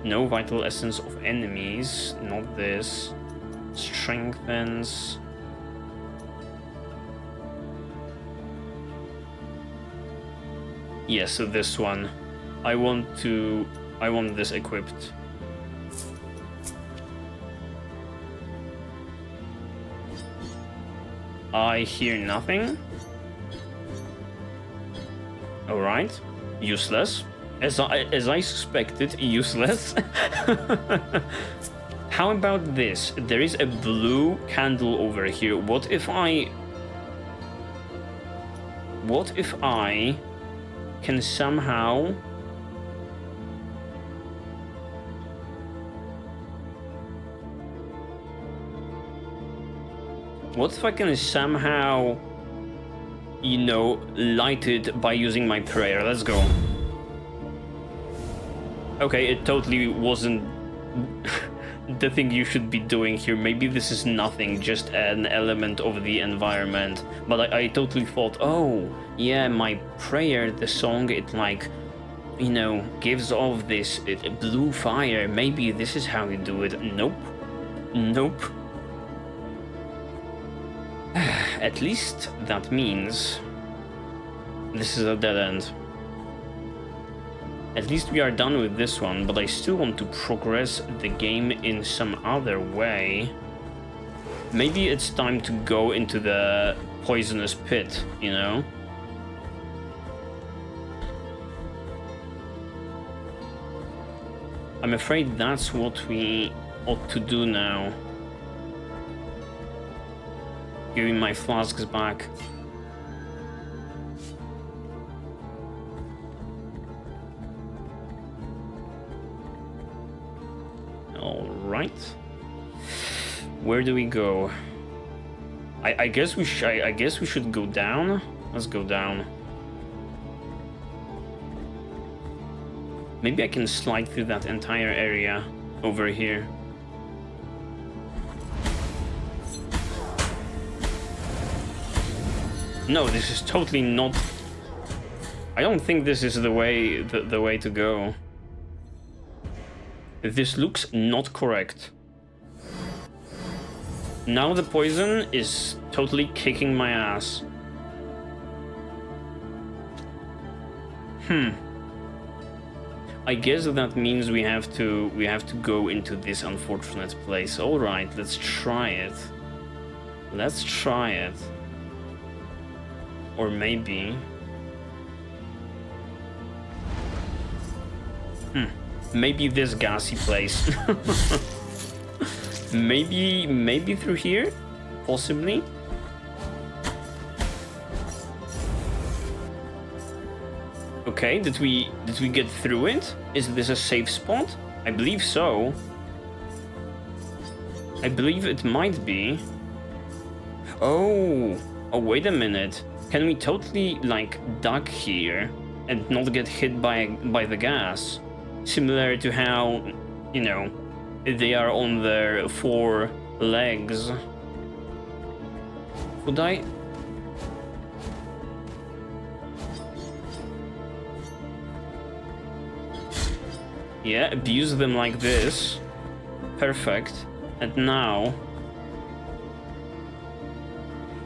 No vital essence of enemies. Not this. Strengthens. Yes, so this one. I want this equipped. I hear nothing. Alright. Useless. As I suspected, useless. How about this? There is a blue candle over here. What if I can somehow you know, light it by using my prayer? Let's go. Okay, it totally wasn't the thing you should be doing here. Maybe this is nothing, just an element of the environment. But I totally thought, oh, yeah, my prayer, the song, it like, you know, gives off this blue fire. Maybe this is how you do it. Nope. Nope. At least that means this is a dead end. At least we are done with this one, but I still want to progress the game in some other way. Maybe it's time to go into the poisonous pit, you know? I'm afraid that's what we ought to do now. Giving my flasks back. Alright. Where do we go? I guess we should go down. Let's go down. Maybe I can slide through that entire area over here. No, this is totally not... I don't think this is the way to go. This looks not correct. Now the poison is totally kicking my ass. I guess that means we have to go into this unfortunate place. All right, let's try it. Let's try it. Or maybe... Maybe this gassy place. maybe through here? Possibly? Okay, did we get through it? Is this a safe spot? I believe so. I believe it might be. Oh, wait a minute. Can we totally, like, duck here and not get hit by the gas? Similar to how, you know, they are on their 4 legs. Could I? Yeah, abuse them like this. Perfect. And now...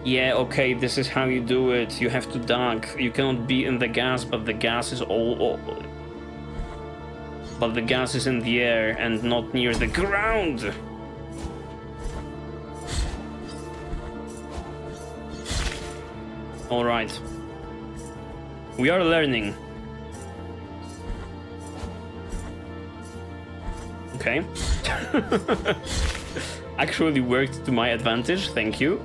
Yeah, okay, this is how you do it. You have to duck. You cannot be in the gas, but the gas is but the gas is in the air and not near the ground. All right. We are learning. Okay. Actually worked to my advantage, thank you.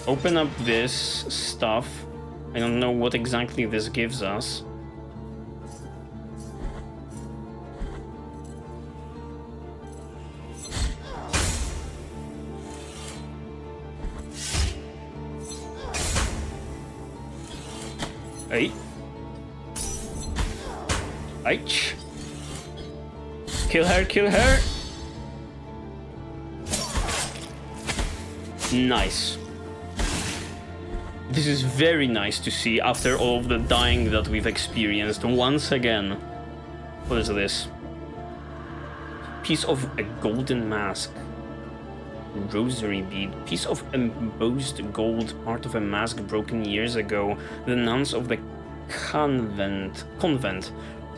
Open up this stuff. I don't know what exactly this gives us. Hey. Aich. Kill her, kill her! Nice. This is very nice to see after all of the dying that we've experienced once again. What is this? Piece of a golden mask. Rosary bead. Piece of embossed gold, part of a mask broken years ago. The nuns of the convent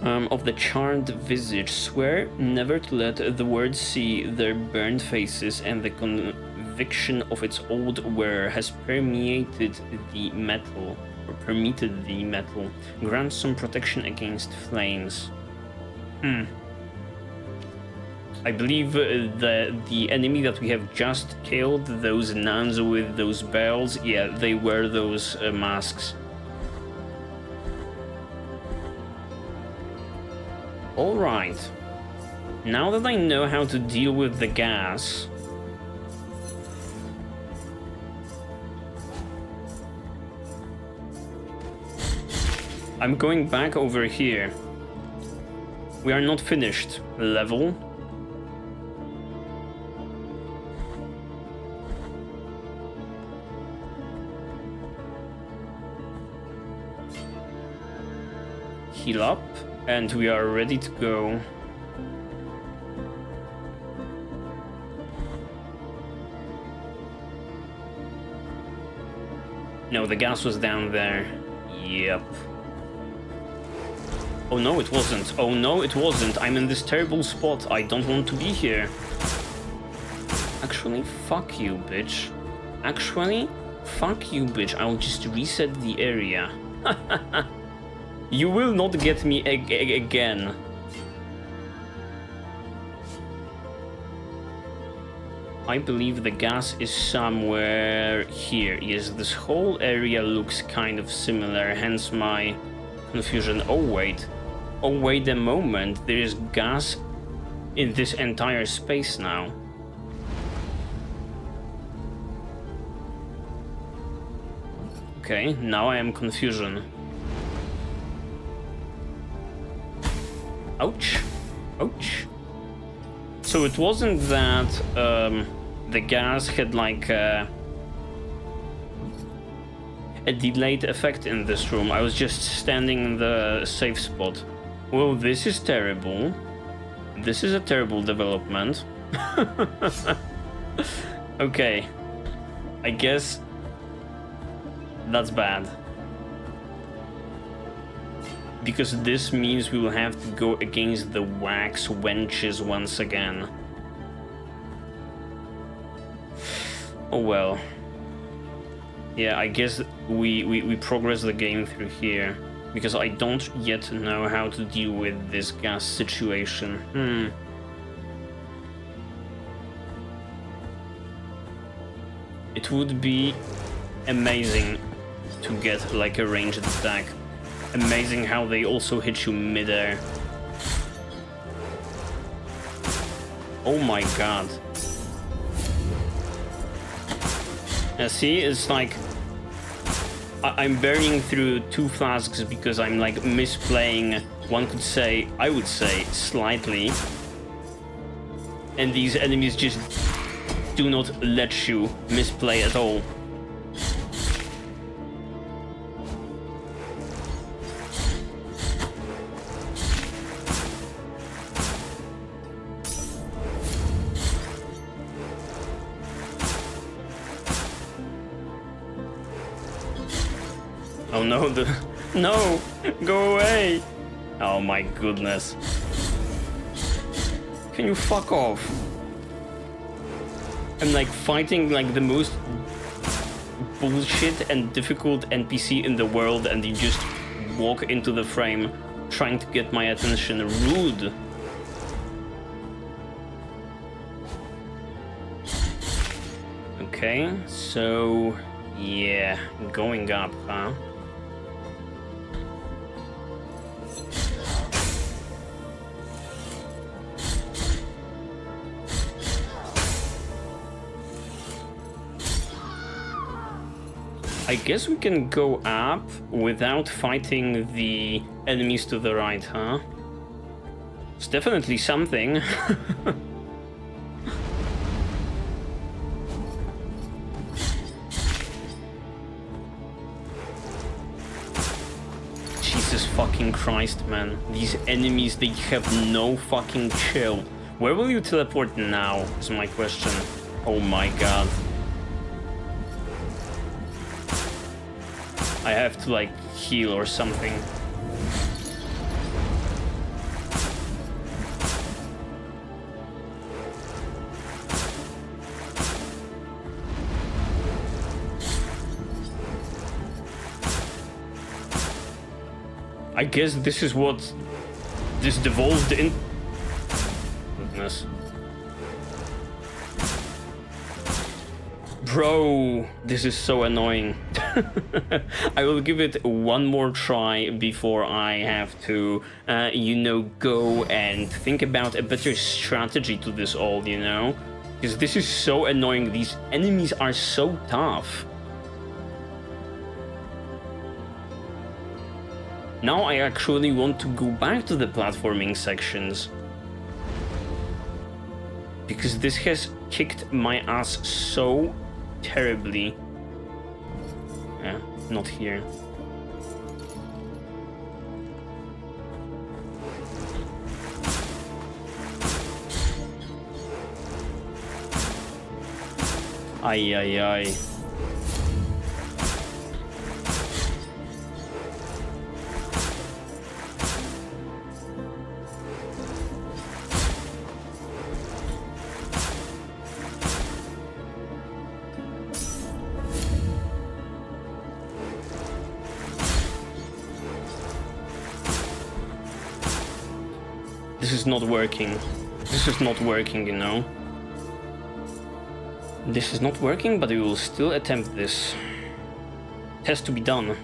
of the charred visage swear never to let the world see their burned faces, and the conviction of its old wearer has permeated the metal, grants some protection against flames. I believe the enemy that we have just killed, those nuns with those bells, yeah, they wear those masks. Alright. Now that I know how to deal with the gas... I'm going back over here. We are not finished. Level. Heal up, and we are ready to go. No, the gas was down there. Yep. Oh no, it wasn't. Oh no, it wasn't. I'm in this terrible spot. I don't want to be here. Actually, fuck you, bitch. Actually, fuck you, bitch. I'll just reset the area. You will not get me again. I believe the gas is somewhere here. Yes, this whole area looks kind of similar, hence my confusion. Oh wait a moment. There is gas in this entire space now. Okay, now I am confusion. Ouch. Ouch. So it wasn't that the gas had like a delayed effect in this room. I was just standing in the safe spot. Well, this is terrible. This is a terrible development. Okay. I guess that's bad. Because this means we will have to go against the wax wenches once again. Oh well. Yeah, I guess we progress the game through here. Because I don't yet know how to deal with this gas situation. It would be amazing to get like a ranged attack. Amazing how they also hit you midair. Oh my god. See, it's like I'm burning through 2 flasks because I'm like misplaying, I would say, slightly. And these enemies just do not let you misplay at all. Oh no, no, go away. Oh my goodness. Can you fuck off? I'm like fighting like the most bullshit and difficult NPC in the world, and you just walk into the frame trying to get my attention. Rude. Okay, so yeah, going up, huh? I guess we can go up without fighting the enemies to the right, huh? It's definitely something. Jesus fucking Christ, man. These enemies, they have no fucking chill. Where will you teleport now, is my question. Oh my god. I have to, like, heal or something. I guess this is what this devolved in. Goodness. Bro, this is so annoying. I will give it one more try before I have to, you know, go and think about a better strategy to this all, you know? Because this is so annoying. These enemies are so tough. Now I actually want to go back to the platforming sections. Because this has kicked my ass so terribly. Yeah, not here. Ay, ay, ay. This is not working. This is not working, you know. This is not working, but we will still attempt this. It has to be done.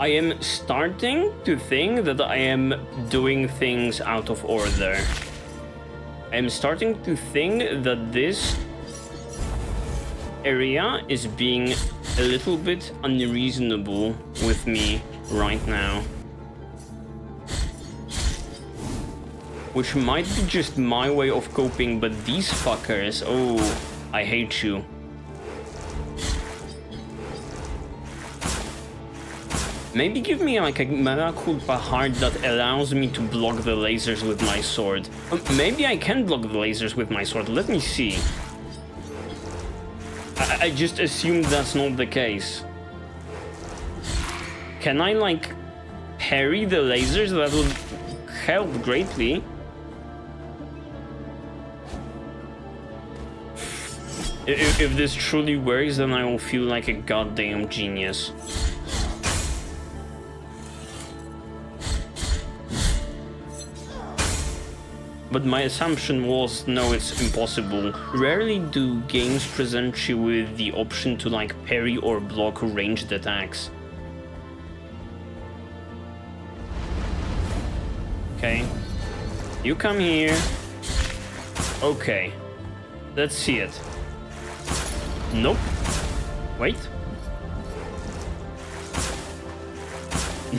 I am starting to think that I am doing things out of order. I am starting to think that this area is being a little bit unreasonable with me right now. Which might be just my way of coping, but these fuckers, oh, I hate you. Maybe give me like a mea culpa heart that allows me to block the lasers with my sword. Maybe I can block the lasers with my sword, let me see. I just assumed that's not the case. Can I, like, parry the lasers? That would help greatly. If this truly works, then I will feel like a goddamn genius. But my assumption was, no, it's impossible. Rarely do games present you with the option to, like, parry or block ranged attacks. Okay. You come here. Okay. Let's see it. Nope. Wait.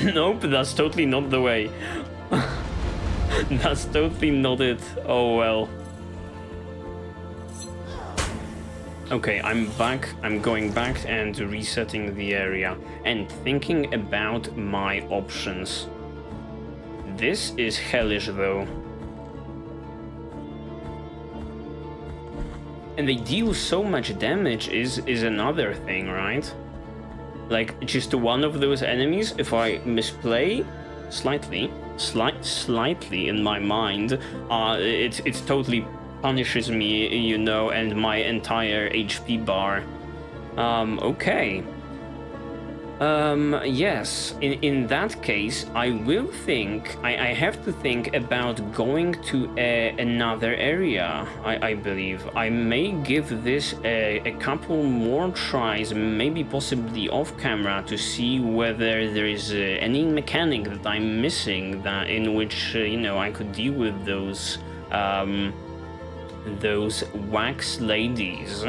Nope, that's totally not the way. That's totally not it. Oh well. Okay, I'm back. I'm going back and resetting the area and thinking about my options. This is hellish though. And they deal so much damage is another thing, right? Like, just one of those enemies, if I misplay slightly in my mind, it totally punishes me, you know, and my entire HP bar. Okay. Yes, in that case, I will think, I have to think about going to another area, I believe. I may give this a couple more tries, maybe possibly off camera, to see whether there is any mechanic that I'm missing that in which, you know, I could deal with those wax ladies.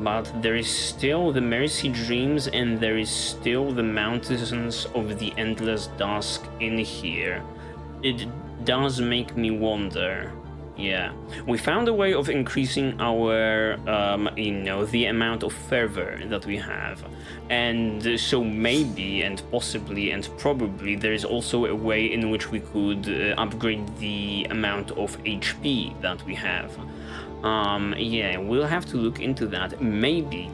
But there is still the Mercy Dreams, and there is still the Mountains of the Endless Dusk in here. It does make me wonder. Yeah, we found a way of increasing our, the amount of fervor that we have. And so maybe, and possibly, and probably, there is also a way in which we could upgrade the amount of HP that we have. Yeah, we'll have to look into that. Maybe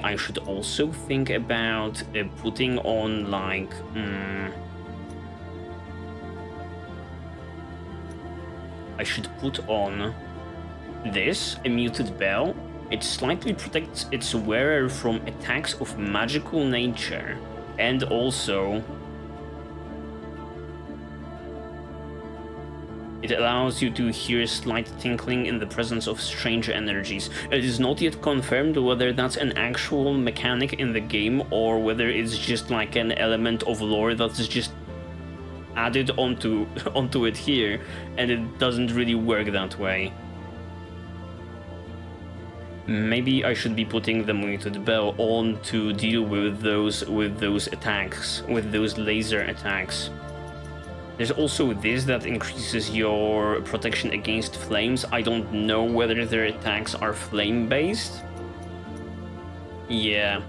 I should also think about putting on, like, I should put on this, a muted bell. It slightly protects its wearer from attacks of magical nature, and also it allows you to hear slight tinkling in the presence of strange energies. It is not yet confirmed whether that's an actual mechanic in the game or whether it's just like an element of lore that's just added onto it here, and it doesn't really work that way. Maybe I should be putting the muted bell on to deal with those attacks, with those laser attacks. There's also this that increases your protection against flames. I don't know whether their attacks are flame-based. Yeah,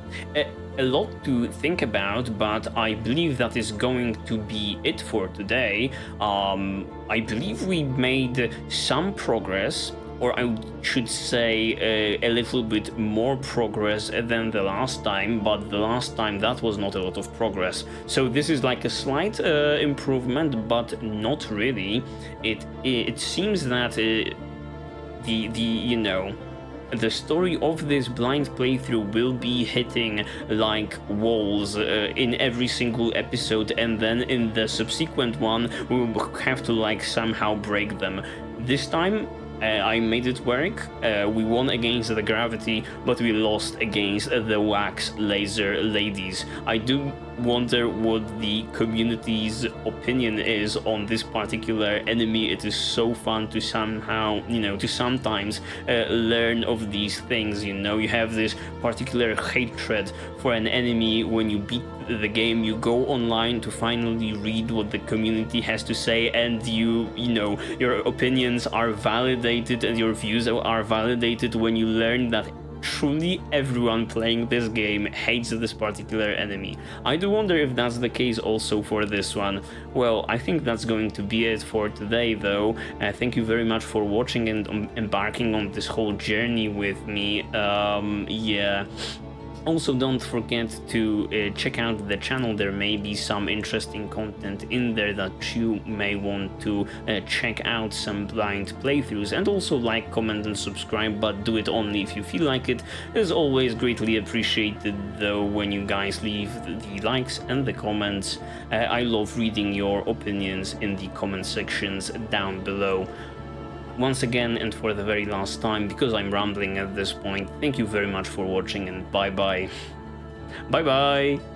a lot to think about, but I believe that is going to be it for today. I believe we made some progress, or I should say a little bit more progress than the last time, but the last time that was not a lot of progress. So this is like a slight improvement, but not really. It seems that the story of this blind playthrough will be hitting like walls in every single episode, and then in the subsequent one we will have to like somehow break them. This time I made it work. We won against the gravity, but we lost against the wax laser ladies. I do wonder what the community's opinion is on this particular enemy. It is so fun to somehow, to sometimes learn of these things. You have this particular hatred for an enemy. When you beat the game, you go online to finally read what the community has to say, and your opinions are validated and your views are validated when you learn that truly everyone playing this game hates this particular enemy. I do wonder if that's the case also for this one. Well, I think that's going to be it for today, though. Thank you very much for watching and embarking on this whole journey with me. Yeah. Also, don't forget to check out the channel. There may be some interesting content in there that you may want to check out, some blind playthroughs, and also like, comment, and subscribe, but do it only if you feel like it. It is always greatly appreciated, though, when you guys leave the likes and the comments. I love reading your opinions in the comment sections down below. Once again, and for the very last time, because I'm rambling at this point, thank you very much for watching, and bye bye. Bye bye.